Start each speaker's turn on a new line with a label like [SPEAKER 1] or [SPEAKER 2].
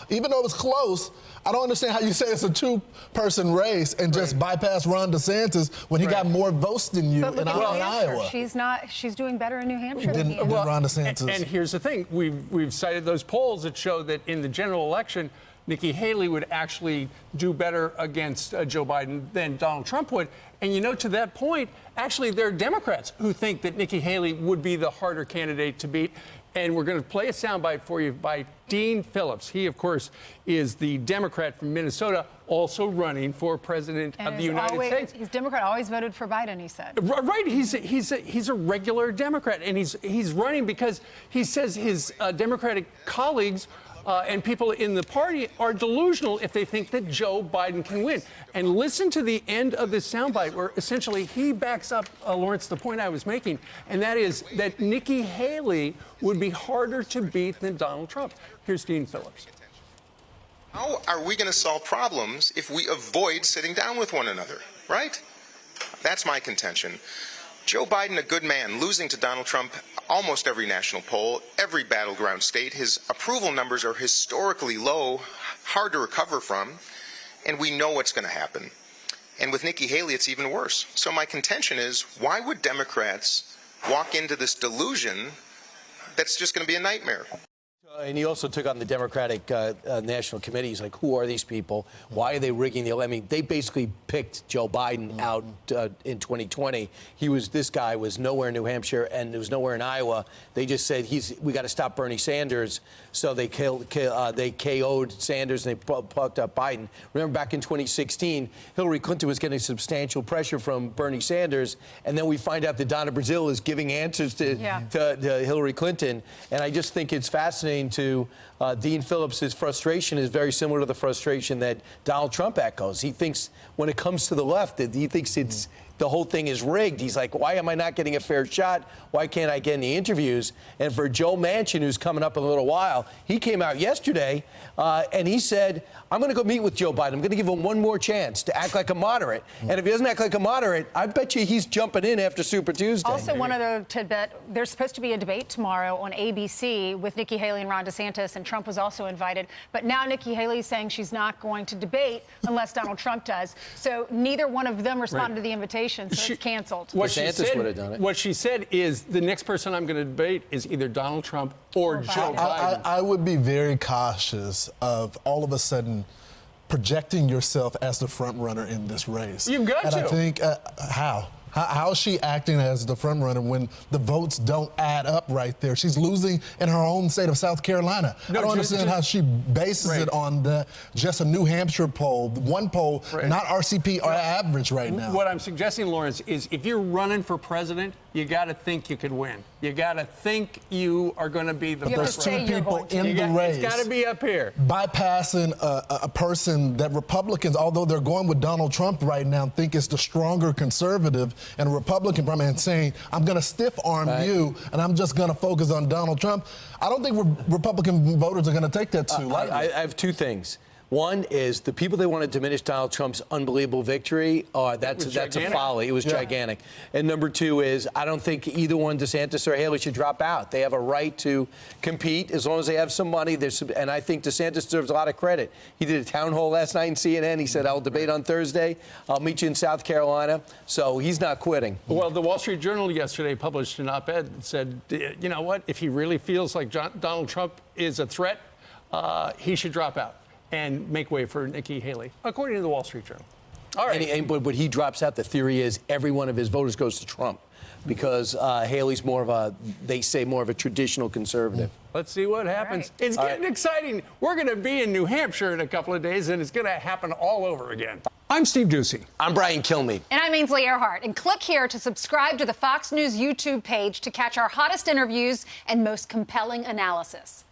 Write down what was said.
[SPEAKER 1] Even though it was close, I don't understand how you say it's a two-person race and just bypass Ron DeSantis when he got more votes than you in Iowa.
[SPEAKER 2] She's doing better in New Hampshire than
[SPEAKER 1] Ron DeSantis.
[SPEAKER 3] And here's the thing. We've cited those polls that show that in the general election, Nikki Haley would actually do better against Joe Biden than Donald Trump would. And, you know, to that point, actually, there are Democrats who think that Nikki Haley would be the harder candidate to beat. And we're going to play a soundbite for you by Dean Phillips. He, of course, is the Democrat from Minnesota, also running for president of the United States.
[SPEAKER 2] He's Democrat, always voted for Biden, he said.
[SPEAKER 3] Right. He's a regular Democrat. And he's running because he says his Democratic colleagues and people in the party are delusional if they think that Joe Biden can win. And listen to the end of this soundbite where essentially he backs up, Lawrence, the point I was making, and that is that Nikki Haley would be harder to beat than Donald Trump. Here's Dean Phillips.
[SPEAKER 4] How are we going to solve problems if we avoid sitting down with one another, right? That's my contention. Joe Biden, a good man, losing to Donald Trump almost every national poll, every battleground state. His approval numbers are historically low, hard to recover from, and we know what's going to happen. And with Nikki Haley, it's even worse. So my contention is, why would Democrats walk into this delusion that's just going to be a nightmare?
[SPEAKER 5] And he also took on the Democratic National Committee. He's like, who are these people? Why are they rigging the election? I mean, they basically picked Joe Biden out in 2020. This guy was nowhere in New Hampshire and there was nowhere in Iowa. They just said, we got to stop Bernie Sanders. So they KO'd Sanders and they plucked up Biden. Remember back in 2016, Hillary Clinton was getting substantial pressure from Bernie Sanders. And then we find out that Donna Brazile is giving answers to Hillary Clinton. And I just think it's fascinating to Dean Phillips' frustration is very similar to the frustration that Donald Trump echoes. He thinks when it comes to the left, that he thinks the whole thing is rigged. He's like, why am I not getting a fair shot? Why can't I get any interviews? And for Joe Manchin, who's coming up in a little while, he came out yesterday and he said, I'm going to go meet with Joe Biden. I'm going to give him one more chance to act like a moderate. And if he doesn't act like a moderate, I bet you he's jumping in after Super Tuesday.
[SPEAKER 2] Also, one other tidbit, there's supposed to be a debate tomorrow on ABC with Nikki Haley and Ron DeSantis, and Trump was also invited. But now Nikki Haley is saying she's not going to debate unless Donald Trump does. So neither one of them responded to the invitation, so it's canceled.
[SPEAKER 3] What
[SPEAKER 5] DeSantis would have done it.
[SPEAKER 3] What she said is the next person I'm going to debate is either Donald Trump or Joe Biden.
[SPEAKER 1] I would be very cautious of all of a sudden projecting yourself as the front runner in this race.
[SPEAKER 3] You've got to.
[SPEAKER 1] And I think, how is she acting as the front runner when the votes don't add up right there? She's losing in her own state of South Carolina. I don't understand how she bases it on just a New Hampshire poll, one poll, not RCP or average right now.
[SPEAKER 3] What I'm suggesting, Lawrence, is if you're running for president, you got to think you could win. You got to think you are going to be the
[SPEAKER 1] There's
[SPEAKER 3] first
[SPEAKER 1] two people in the race.
[SPEAKER 3] It's got to be up here.
[SPEAKER 1] Bypassing a person that Republicans, although they're going with Donald Trump right now, think is the stronger conservative and a Republican primary, and saying, I'm going to stiff arm you and I'm just going to focus on Donald Trump. I don't think Republican voters are going to take that too lightly.
[SPEAKER 5] I have two things. One is the people that want to diminish Donald Trump's unbelievable victory, that's a folly. It was gigantic. And number two is I don't think either one, DeSantis or Haley, should drop out. They have a right to compete as long as they have some money. And I think DeSantis deserves a lot of credit. He did a town hall last night in CNN. He said, I'll debate on Thursday. I'll meet you in South Carolina. So he's not quitting.
[SPEAKER 3] Well, the Wall Street Journal yesterday published an op-ed that said, you know what, if he really feels like Donald Trump is a threat, he should drop out and make way for Nikki Haley, according to the Wall Street Journal. All right.
[SPEAKER 5] But he drops out. The theory is every one of his voters goes to Trump because Haley's more of a traditional conservative.
[SPEAKER 3] Let's see what happens. Right. It's getting exciting. We're going to be in New Hampshire in a couple of days, and it's going to happen all over again. I'm Steve Ducey.
[SPEAKER 5] I'm Brian Kilmeade.
[SPEAKER 6] And I'm Ainsley Earhart. And click here to subscribe to the Fox News YouTube page to catch our hottest interviews and most compelling analysis.